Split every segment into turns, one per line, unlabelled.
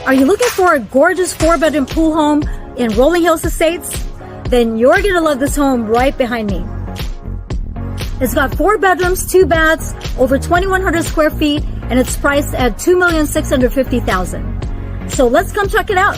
Are you looking for a gorgeous 4-bedroom pool home in Rolling Hills Estates? Then you're gonna love this home right behind me. It's got 4 bedrooms, 2 baths, over 2,100 square feet, and it's priced at $2,650,000. So let's come check it out.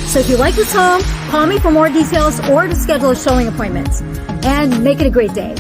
So if you like this home, call me for more details or to schedule a showing appointment. And make it a great day.